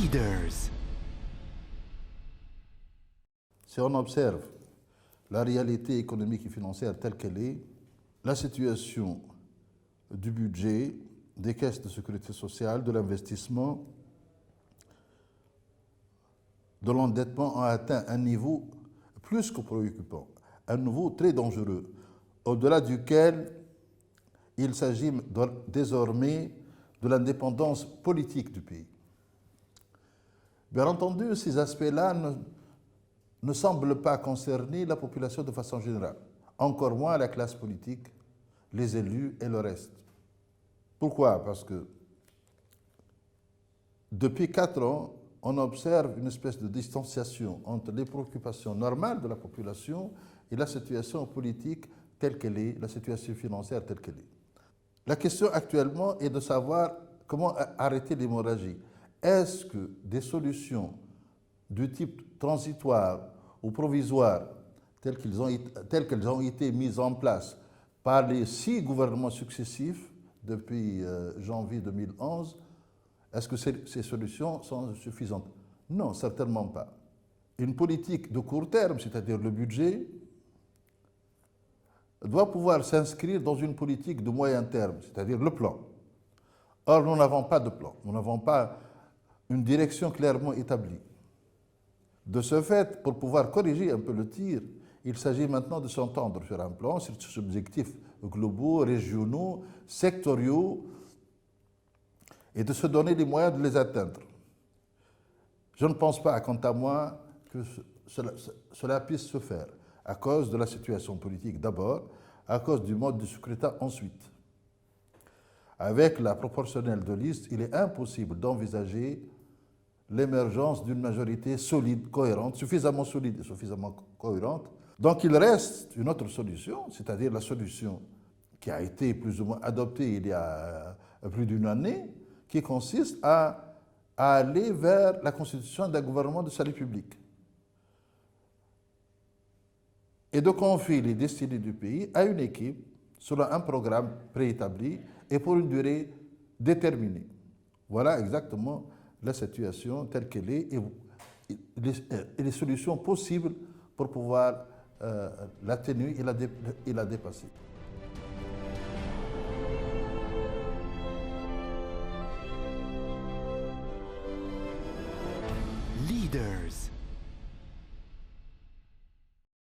Leaders. Si on observe la réalité économique et financière telle qu'elle est, la situation du budget, des caisses de sécurité sociale, de l'investissement, de l'endettement a atteint un niveau plus que préoccupant, un niveau très dangereux, au-delà duquel il s'agit désormais de l'indépendance politique du pays. Bien entendu, ces aspects-là ne semblent pas concerner la population de façon générale, encore moins la classe politique, les élus et le reste. Pourquoi? Parce que depuis 4 ans, on observe une espèce de distanciation entre les préoccupations normales de la population et la situation politique telle qu'elle est, la situation financière telle qu'elle est. La question actuellement est de savoir comment arrêter l'hémorragie. Est-ce que des solutions du type transitoire ou provisoire, telles qu'elles ont été mises en place par les 6 gouvernements successifs depuis janvier 2011, est-ce que ces solutions sont suffisantes? Non, certainement pas. Une politique de court terme, c'est-à-dire le budget, doit pouvoir s'inscrire dans une politique de moyen terme, c'est-à-dire le plan. Or, nous n'avons pas de plan, nous n'avons pas une direction clairement établie. De ce fait, pour pouvoir corriger un peu le tir, il s'agit maintenant de s'entendre sur un plan, sur des objectifs globaux, régionaux, sectoriaux, et de se donner les moyens de les atteindre. Je ne pense pas, quant à moi, que cela puisse se faire, à cause de la situation politique d'abord, à cause du mode de scrutin ensuite. Avec la proportionnelle de liste, il est impossible d'envisager l'émergence d'une majorité solide, cohérente, suffisamment solide et suffisamment cohérente. Donc il reste une autre solution, c'est-à-dire la solution qui a été plus ou moins adoptée il y a plus d'une année, qui consiste à aller vers la constitution d'un gouvernement de salut public et de confier les destinées du pays à une équipe selon un programme préétabli et pour une durée déterminée. Voilà exactement la situation telle qu'elle est et les solutions possibles pour pouvoir l'atténuer et la dépasser.